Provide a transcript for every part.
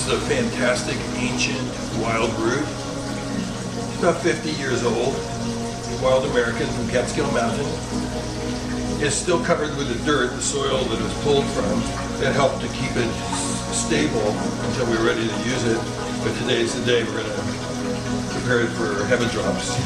is a fantastic ancient wild root. It's about 50 years old. Wild American from Catskill Mountain. It's still covered with the dirt, the soil that it was pulled from. That helped to keep it stable until we were ready to use it. But today's the day we're going to prepare it for heaven drops.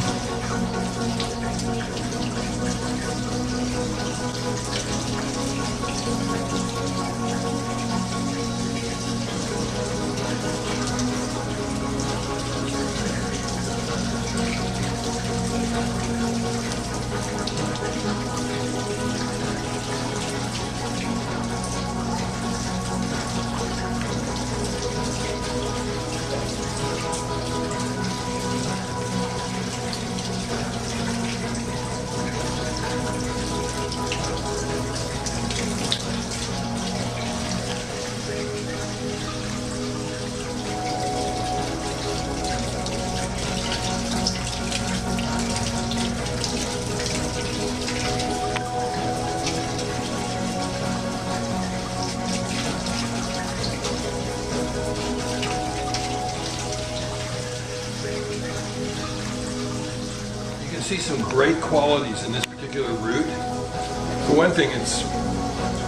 See some great qualities in this particular root. For one thing, it's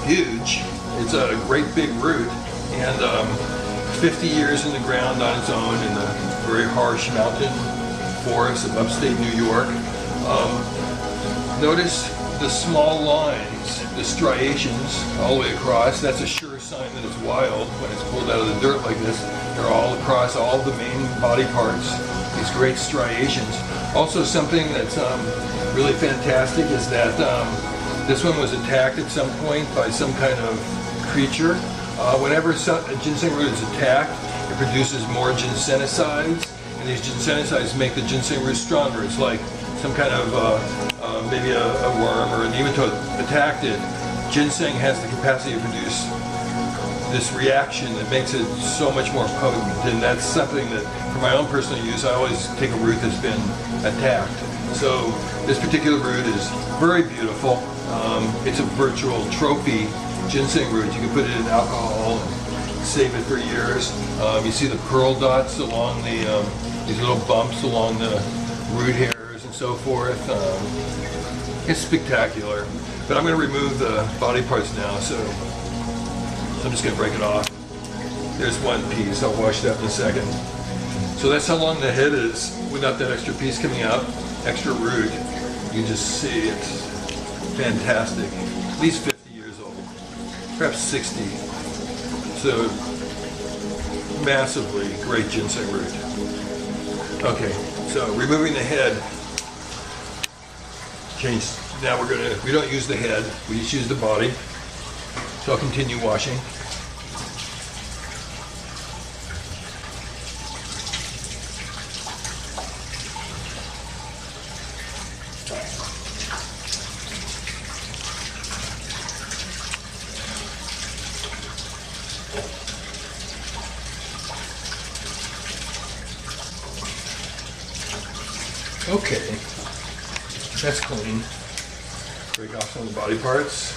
huge. It's a great big root, and 50 years in the ground on its own in the very harsh mountain forest of upstate New York. Notice the small lines, the striations all the way across. That's a sure sign that it's wild when it's pulled out of the dirt like this. They're all across all the main body parts, these great striations. Also, something that's really fantastic is that this one was attacked at some point by some kind of creature. Whenever a ginseng root is attacked, it produces more ginsenosides, and these ginsenosides make the ginseng root stronger. It's like some kind of maybe a worm or a nematode attacked it. Ginseng has the capacity to produce this reaction that makes it so much more potent, and that's something that for my own personal use I always take a root that's been attacked. So this particular root is very beautiful. It's a virtual trophy ginseng root. You can put it in alcohol and save it for years. You see the pearl dots along the these little bumps along the root hairs and so forth. It's spectacular. But I'm going to remove the body parts now, so I'm just going to break it off. There's one piece. I'll wash that in a second. So that's how long the head is without that extra piece coming out, extra root. You can just see it's fantastic. At least 50 years old, perhaps 60. So massively great ginseng root. Okay, so removing the head. Now we don't use the head, we just use the body. So I'll continue washing. Okay, that's clean. Break off some of the body parts.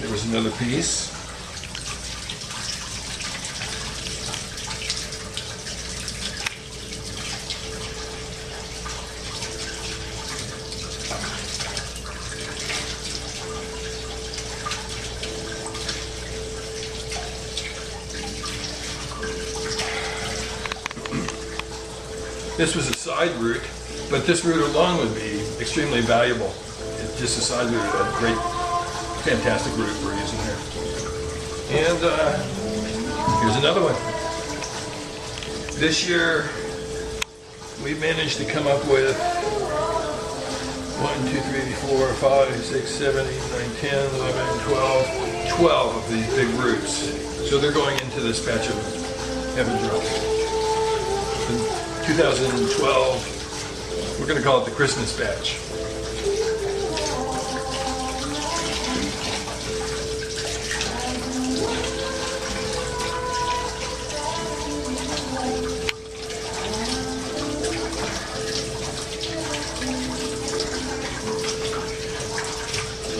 There was another piece. This was a side root, but this root alone would be extremely valuable. It's just a side root, a great, fantastic root we're using here. And here's another one. This year, we managed to come up with 1, 2, 3, 4, 5, 6, 7, 8, 9, 10, 11, 12 of these big roots. So they're going into this batch of heaven drops. 2012, we're going to call it the Christmas batch.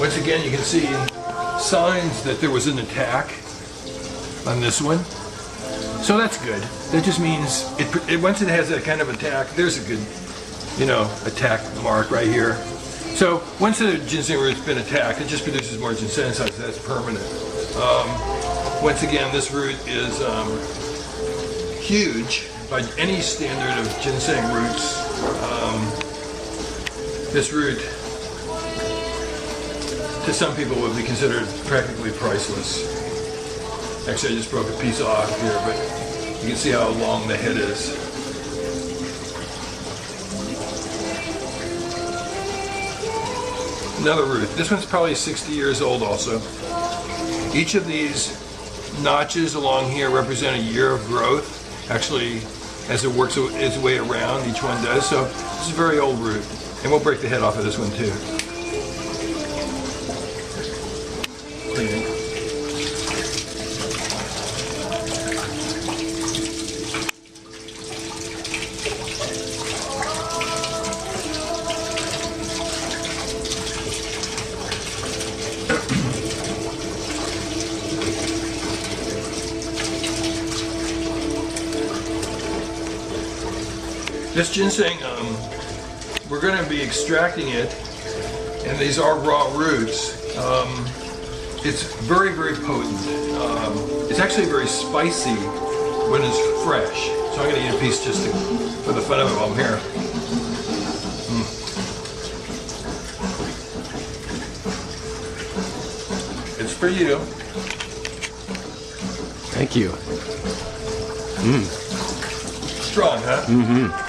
Once again, you can see signs that there was an attack on this one. So that's good. That just means once it has that kind of attack, there's a good, attack mark right here. So once the ginseng root's been attacked, it just produces more ginseng size. That's permanent. Once again, this root is huge by any standard of ginseng roots. This root, to some people, would be considered practically priceless. Actually, I just broke a piece off here, but you can see how long the head is. Another root. This one's probably 60 years old also. Each of these notches along here represent a year of growth. Actually, as it works its way around, each one does. So this is a very old root. And we'll break the head off of this one too. Cleaning. This ginseng, we're going to be extracting it, and these are raw roots. It's very, very potent. It's actually very spicy when it's fresh. So I'm going to eat a piece just for the fun of it while I'm here. It's for you. Thank you. Strong, huh? Mm-hmm.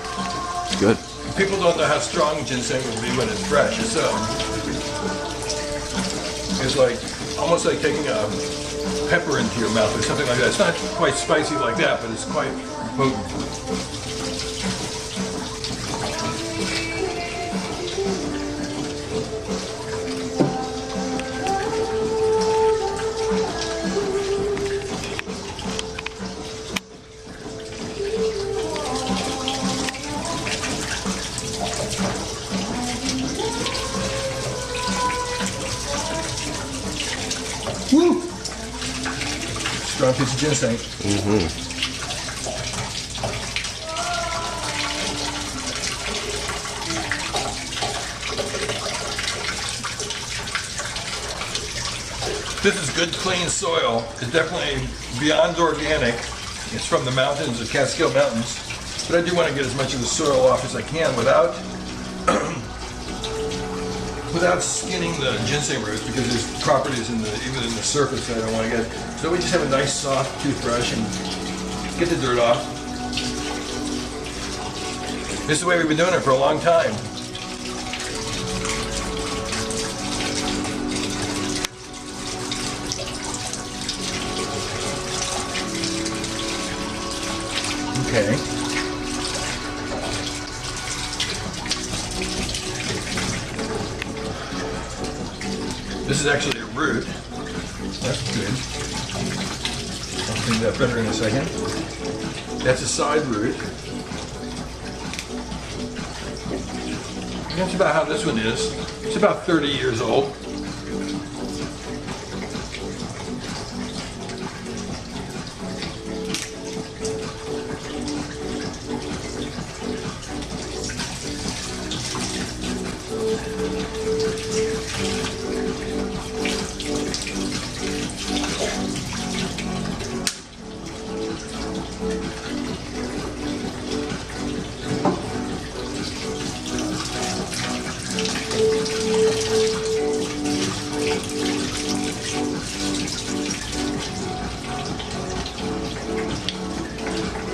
Good. People don't know how strong ginseng will be when it's fresh. It's like almost like taking a pepper into your mouth or something like that. It's not quite spicy like that, but it's quite potent. Woo! Strong piece of ginseng. Mm-hmm. This is good, clean soil. It's definitely beyond organic. It's from the mountains, the Catskill Mountains. But I do want to get as much of the soil off as I can without skinning the ginseng roots, because there's properties even in the surface that I don't want to get. So we just have a nice soft toothbrush and get the dirt off. This is the way we've been doing it for a long time. Okay. This is actually a root. That's good. I'll clean that better in a second. That's a side root. That's about how this one is. It's about 30 years old.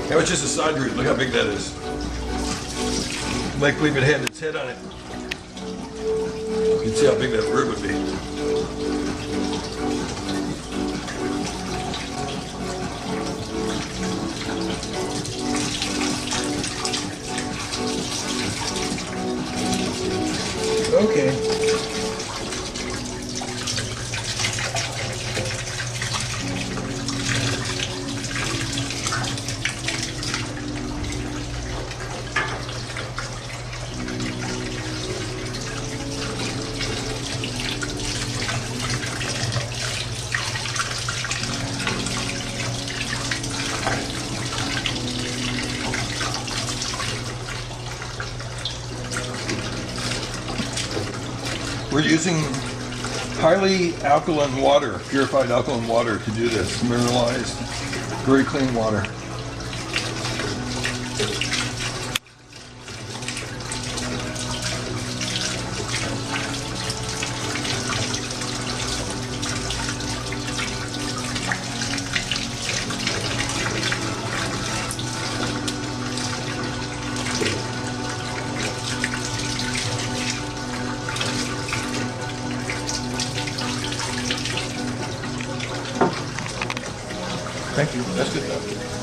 That was just a side root. Look how big that is. Like leave it had its head on it. You can see how big that root would be. Okay. using highly alkaline water, purified alkaline water to do this, mineralized, very clean water. Thank you. That's good enough.